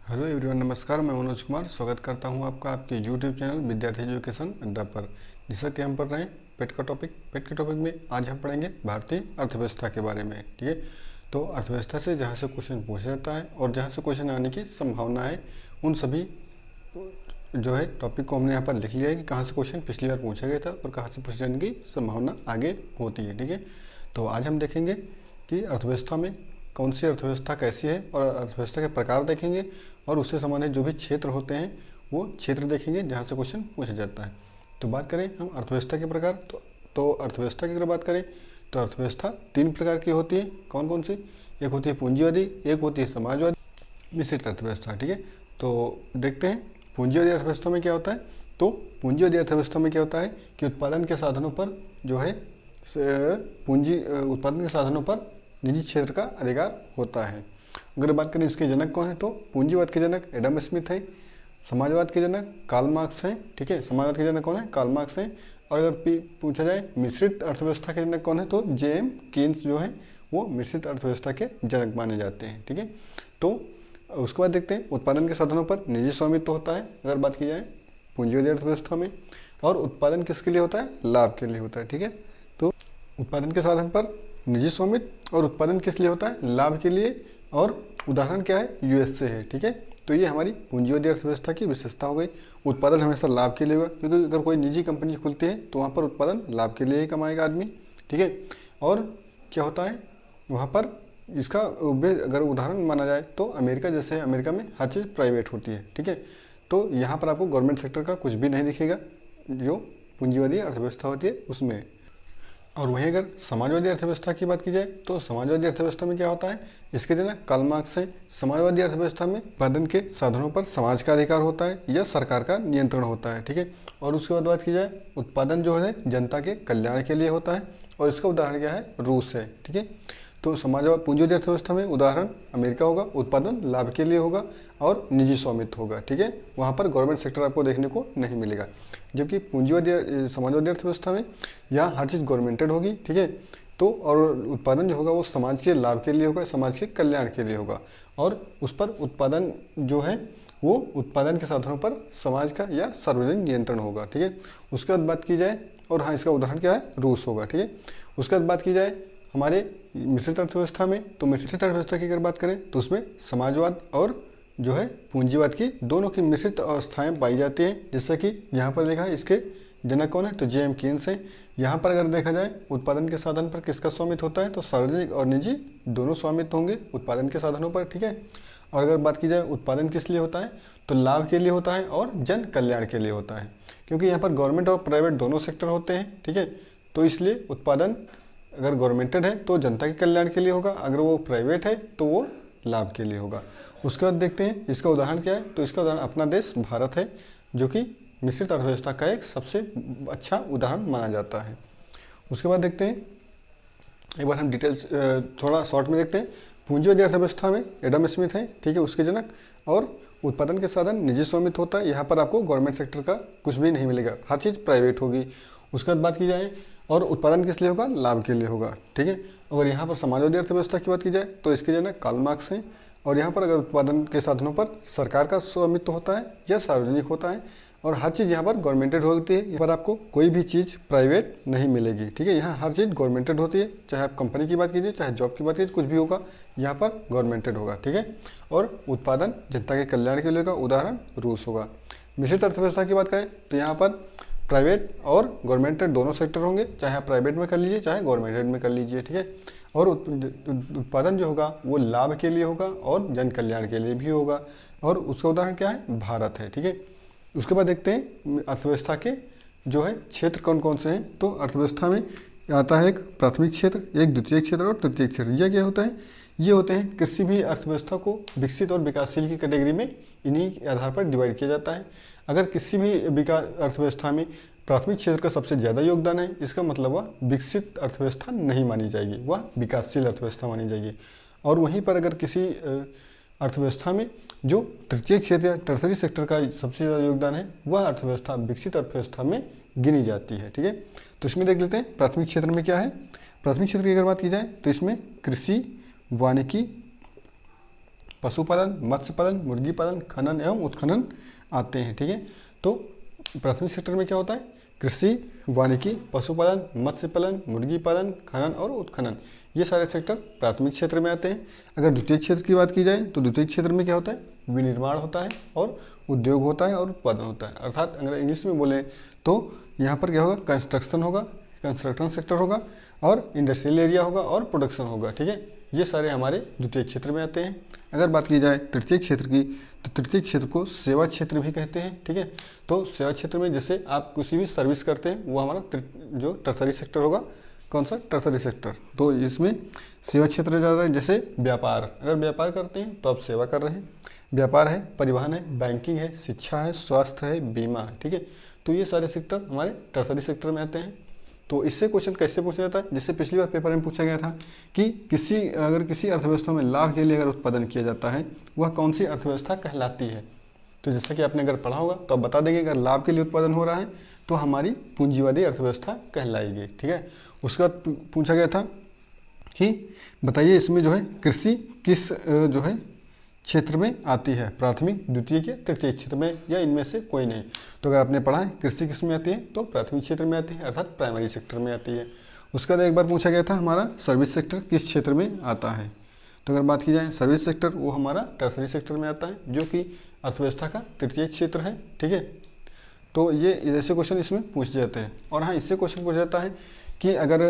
Hello everyone, नमस्कार। मैं मनोज कुमार स्वागत करता हूं आपका आपके यूट्यूब चैनल विद्यार्थी एजुकेशन अड्डा पर। जिसका कि हम पढ़ रहे हैं पेट के टॉपिक में आज हम पढ़ेंगे भारतीय अर्थव्यवस्था के बारे में। ठीक है, तो अर्थव्यवस्था से जहां से क्वेश्चन पूछा जाता है और जहां से क्वेश्चन आने की संभावना है, उन सभी जो है टॉपिक को हमने यहाँ पर लिख लिया है कि कहाँ से क्वेश्चन पिछली बार पूछा गया था और कहाँ से पूछे जाने की संभावना आगे होती है। ठीक है, तो आज हम देखेंगे कि अर्थव्यवस्था में कौन सी अर्थव्यवस्था कैसी है और अर्थव्यवस्था के प्रकार देखेंगे और उससे संबंधित जो भी क्षेत्र होते हैं वो क्षेत्र देखेंगे जहाँ से क्वेश्चन पूछा जाता है। तो बात करें हम अर्थव्यवस्था के प्रकार, तो अर्थव्यवस्था की अगर बात करें तो अर्थव्यवस्था तीन प्रकार की होती है। कौन कौन सी? एक होती है पूंजीवादी, एक होती है समाजवादी, मिश्रित अर्थव्यवस्था। ठीक है, तो देखते हैं पूंजीवादी अर्थव्यवस्था में क्या होता है। तो पूंजीवादी अर्थव्यवस्था में क्या होता है कि उत्पादन के साधनों पर जो है उत्पादन के साधनों पर निजी क्षेत्र का अधिकार होता है। अगर बात करें इसके जनक कौन है, तो पूंजीवाद के जनक एडम स्मिथ है, समाजवाद के जनक कार्ल मार्क्स हैं। ठीक है, समाजवाद के जनक कौन है? कार्ल मार्क्स हैं। और अगर पूछा जाए मिश्रित अर्थव्यवस्था के जनक कौन है, तो जेएम कीन्स जो है वो मिश्रित अर्थव्यवस्था के जनक माने जाते हैं। ठीक है, तो उसके बाद देखते हैं उत्पादन के साधनों पर निजी स्वामित्व होता है अगर बात की जाए पूंजीवादी अर्थव्यवस्था में। और उत्पादन किसके लिए होता है? लाभ के लिए होता है। ठीक है, तो उत्पादन के साधन पर निजी स्वामित्व और उत्पादन किस लिए होता है? लाभ के लिए। और उदाहरण क्या है? यूएस से है। ठीक है, तो ये हमारी पूंजीवादी अर्थव्यवस्था की विशेषता हो गई। उत्पादन हमेशा लाभ के लिए होगा, क्योंकि अगर कोई निजी कंपनी खुलती है तो वहाँ पर उत्पादन लाभ के लिए ही कमाएगा आदमी। ठीक है, और क्या होता है वहाँ पर इसका अगर उदाहरण माना जाए तो अमेरिका जैसे है, अमेरिका में हर चीज़ प्राइवेट होती है। ठीक है, तो यहाँ पर आपको गवर्नमेंट सेक्टर का कुछ भी नहीं दिखेगा जो पूंजीवादी अर्थव्यवस्था होती है उसमें। और वहीं अगर समाजवादी अर्थव्यवस्था की बात की जाए तो समाजवादी अर्थव्यवस्था में क्या होता है? इसके जनक कार्ल मार्क्स है। समाजवादी अर्थव्यवस्था में उत्पादन के साधनों पर समाज का अधिकार होता है या सरकार का नियंत्रण होता है। ठीक है, और उसके बाद बात की जाए उत्पादन जो है जनता के कल्याण के लिए होता है और इसका उदाहरण क्या है? रूस है। ठीक है, तो समाजवाद पूंजीवादी अर्थव्यवस्था में उदाहरण अमेरिका होगा, उत्पादन लाभ के लिए होगा और निजी स्वामित्व होगा। ठीक है, वहाँ पर गवर्नमेंट सेक्टर आपको देखने को नहीं मिलेगा। जबकि पूंजीवादी समाजवादी अर्थव्यवस्था में यहाँ हर चीज़ गवर्नमेंटेड होगी। ठीक है, तो और उत्पादन जो होगा वो समाज के लाभ के लिए होगा, समाज के कल्याण के लिए होगा। और उस पर उत्पादन जो है वो उत्पादन के साधनों पर समाज का या सार्वजनिक नियंत्रण होगा। ठीक है, उसके बाद बात की जाए, और हाँ इसका उदाहरण क्या है? रूस होगा। ठीक है, उसके बाद बात की जाए हमारे मिश्रित अर्थव्यवस्था में, तो मिश्रित अर्थव्यवस्था की अगर बात करें तो उसमें समाजवाद और जो है पूंजीवाद की दोनों की मिश्रित अवस्थाएं पाई जाती हैं। जैसे कि यहाँ पर देखा है इसके जनक कौन है? तो जेएम कीन्स है। यहाँ पर अगर देखा जाए उत्पादन के साधन पर किसका स्वामित्व होता है? तो सार्वजनिक और निजी दोनों स्वामित्व होंगे उत्पादन के साधनों पर। ठीक है, और अगर बात की जाए उत्पादन किस लिए होता है, तो लाभ के लिए होता है और जन कल्याण के लिए होता है, क्योंकि यहाँ पर गवर्नमेंट और प्राइवेट दोनों सेक्टर होते हैं। ठीक है, तो इसलिए उत्पादन अगर गवर्नमेंटेड है तो जनता के कल्याण के लिए होगा, अगर वो प्राइवेट है तो वो लाभ के लिए होगा। उसके बाद देखते हैं इसका उदाहरण क्या है, तो इसका उदाहरण अपना देश भारत है, जो कि मिश्रित अर्थव्यवस्था का एक सबसे अच्छा उदाहरण माना जाता है। उसके बाद देखते हैं एक बार हम डिटेल्स थोड़ा शॉर्ट में देखते हैं। पूंजीवादी अर्थव्यवस्था में एडम स्मिथ है। ठीक है, उसके जनक। और उत्पादन के साधन निजी स्वामित्व होता है, यहाँ पर आपको गवर्नमेंट सेक्टर का कुछ भी नहीं मिलेगा, हर चीज़ प्राइवेट होगी। उसके बाद बात की जाए और उत्पादन किस लिए होगा? लाभ के लिए होगा। ठीक है, अगर यहाँ पर समाजवादी अर्थव्यवस्था की बात की जाए तो इसके जनक कार्ल मार्क्स हैं। और यहाँ पर अगर उत्पादन के साधनों पर सरकार का स्वामित्व होता है या सार्वजनिक होता है और हर चीज़ यहाँ पर गवर्नमेंटेड होती है, यहाँ पर आपको कोई भी चीज़ प्राइवेट नहीं मिलेगी। ठीक है, यहाँ हर चीज़ गवर्नमेंटेड होती है, चाहे आप कंपनी की बात कीजिए चाहे जॉब की बात कीजिए, कुछ भी होगा यहाँ पर गवर्नमेंटेड होगा। ठीक है, और उत्पादन जनता के कल्याण के लिए का उदाहरण रूस होगा। मिश्रित अर्थव्यवस्था की बात करें तो यहाँ पर प्राइवेट और गवर्नमेंटेड दोनों सेक्टर होंगे, चाहे आप प्राइवेट में कर लीजिए चाहे गवर्नमेंटेड में कर लीजिए। ठीक है, और उत्पादन जो होगा वो लाभ के लिए होगा और जन कल्याण के लिए भी होगा, और उसका उदाहरण क्या है? भारत है। ठीक है, उसके बाद देखते हैं अर्थव्यवस्था के जो है क्षेत्र कौन कौन से हैं। तो अर्थव्यवस्था में आता है एक प्राथमिक क्षेत्र, एक द्वितीय क्षेत्र और तृतीय क्षेत्र। यह क्या होता है? ये होते हैं किसी भी अर्थव्यवस्था को विकसित और विकासशील की कैटेगरी में इन्हीं के आधार पर डिवाइड किया जाता है। अगर किसी भी अर्थव्यवस्था में प्राथमिक क्षेत्र का सबसे ज़्यादा योगदान है, इसका मतलब वह विकसित अर्थव्यवस्था नहीं मानी जाएगी, वह विकासशील अर्थव्यवस्था मानी जाएगी। और वहीं पर अगर किसी अर्थव्यवस्था में जो तृतीय क्षेत्र या टर्सरी सेक्टर का सबसे ज़्यादा योगदान है, वह अर्थव्यवस्था विकसित अर्थव्यवस्था में गिनी जाती है। ठीक है, तो इसमें देख लेते हैं प्राथमिक क्षेत्र में क्या है। प्राथमिक क्षेत्र की अगर बात की जाए तो इसमें कृषि, वानिकी, पशुपालन, मत्स्य पालन, मुर्गी पालन, खनन एवं उत्खनन आते हैं। ठीक है, तो प्राथमिक सेक्टर में क्या होता है? कृषि, वानिकी, पशुपालन, मत्स्य पालन, मुर्गी पालन, खनन और उत्खनन, ये सारे सेक्टर प्राथमिक क्षेत्र में आते हैं। अगर द्वितीय क्षेत्र की बात की जाए तो द्वितीय क्षेत्र में क्या होता है? विनिर्माण होता है और उद्योग होता है और उत्पादन होता है। अर्थात अगर इंग्लिश में बोले तो यहाँ पर क्या होगा? कंस्ट्रक्शन होगा, कंस्ट्रक्शन सेक्टर होगा और इंडस्ट्रियल एरिया होगा और प्रोडक्शन होगा। ठीक है, ये सारे हमारे द्वितीय क्षेत्र में आते हैं। अगर बात की जाए तृतीय क्षेत्र की तो तृतीय क्षेत्र को सेवा क्षेत्र भी कहते हैं। ठीक है, तो सेवा क्षेत्र में जैसे आप किसी भी सर्विस करते हैं वो हमारा जो टर्सरी सेक्टर होगा। कौन सा? Tertiary sector. तो इसमें सेवा क्षेत्र ज़्यादा है। जैसे व्यापार, अगर व्यापार करते हैं तो आप सेवा कर रहे हैं। व्यापार है, परिवहन है, बैंकिंग है, शिक्षा है, स्वास्थ्य है, बीमा है। ठीक है, तो ये सारे सेक्टर हमारे टर्सरी सेक्टर में आते हैं। तो इससे क्वेश्चन कैसे पूछा जाता है? जैसे पिछली बार पेपर में पूछा गया था कि अगर किसी अर्थव्यवस्था में लाभ के लिए अगर उत्पादन किया जाता है वह कौन सी अर्थव्यवस्था कहलाती है। तो जैसा कि आपने अगर पढ़ा होगा तो आप बता देंगे अगर लाभ के लिए उत्पादन हो रहा है तो हमारी पूंजीवादी अर्थव्यवस्था कहलाएगी। ठीक है, उसके बाद पूछा गया था कि बताइए इसमें जो है कृषि किस जो है क्षेत्र में आती है? प्राथमिक, द्वितीय के तृतीय क्षेत्र में या इनमें से कोई नहीं। तो अगर आपने पढ़ा है कृषि किस में आती है तो प्राथमिक क्षेत्र में आती है, अर्थात प्राइमरी सेक्टर में आती है। उसके बाद एक बार पूछा गया था हमारा सर्विस सेक्टर किस क्षेत्र में आता है। तो अगर बात की जाए सर्विस सेक्टर वो हमारा टर्सरी सेक्टर में आता है जो कि अर्थव्यवस्था का तृतीय क्षेत्र है। ठीक है, तो ये ऐसे क्वेश्चन इसमें पूछ जाते हैं। और हाँ, इससे क्वेश्चन पूछा जाता है कि अगर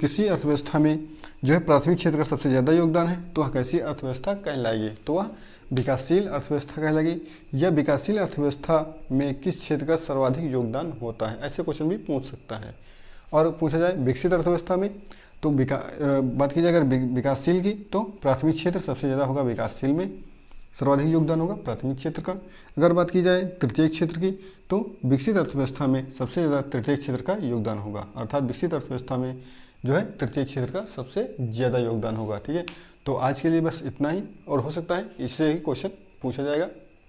किसी अर्थव्यवस्था में जो है प्राथमिक क्षेत्र का सबसे ज़्यादा योगदान है तो वह कैसी अर्थव्यवस्था कहलाएगी? तो वह विकासशील अर्थव्यवस्था कहलाएगी। या विकासशील अर्थव्यवस्था में किस क्षेत्र का सर्वाधिक योगदान होता है? ऐसे क्वेश्चन भी पूछ सकता है। और पूछा जाए विकसित अर्थव्यवस्था में तो बात की जाए अगर विकासशील की तो प्राथमिक क्षेत्र सबसे ज़्यादा होगा, विकासशील में सर्वाधिक योगदान होगा प्राथमिक क्षेत्र का। अगर बात की जाए तृतीय क्षेत्र की तो विकसित अर्थव्यवस्था में सबसे ज़्यादा तृतीय क्षेत्र का योगदान होगा, अर्थात विकसित अर्थव्यवस्था में जो है तृतीय क्षेत्र का सबसे ज़्यादा योगदान होगा। ठीक है, तो आज के लिए बस इतना ही, और हो सकता है इससे ही क्वेश्चन पूछा जाएगा।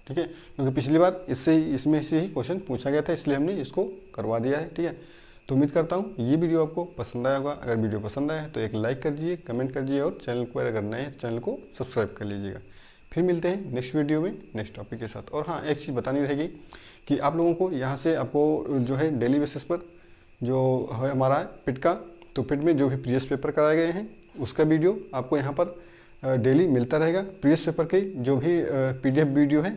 ठीक है, क्योंकि पिछली बार इसमें से ही क्वेश्चन पूछा गया था इसलिए हमने इसको करवा दिया है। ठीक है, तो उम्मीद करता हूँ ये वीडियो आपको पसंद आया होगा। अगर वीडियो पसंद आया तो एक लाइक कर दीजिए, कमेंट कर दीजिए और चैनल को अगर नए हैं चैनल को सब्सक्राइब कर लीजिएगा। फिर मिलते हैं नेक्स्ट वीडियो में नेक्स्ट टॉपिक के साथ। और हाँ, एक चीज़ बतानी रहेगी कि आप लोगों को यहाँ से आपको जो है डेली बेसिस पर जो है हमारा पिट का, तो पिट में जो भी प्रीवियस पेपर कराए गए हैं उसका वीडियो आपको यहाँ पर डेली मिलता रहेगा। प्रीवियस पेपर की जो भी PDF वीडियो है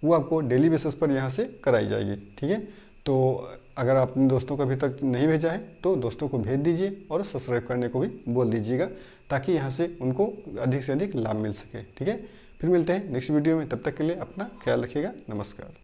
वो आपको डेली बेसिस पर यहाँ से कराई जाएगी। ठीक है, तो अगर आपने दोस्तों को अभी तक नहीं भेजा है तो दोस्तों को भेज दीजिए और सब्सक्राइब करने को भी बोल दीजिएगा ताकि यहाँ से उनको अधिक से अधिक लाभ मिल सके। ठीक है, फिर मिलते हैं नेक्स्ट वीडियो में, तब तक के लिए अपना ख्याल रखिएगा। नमस्कार।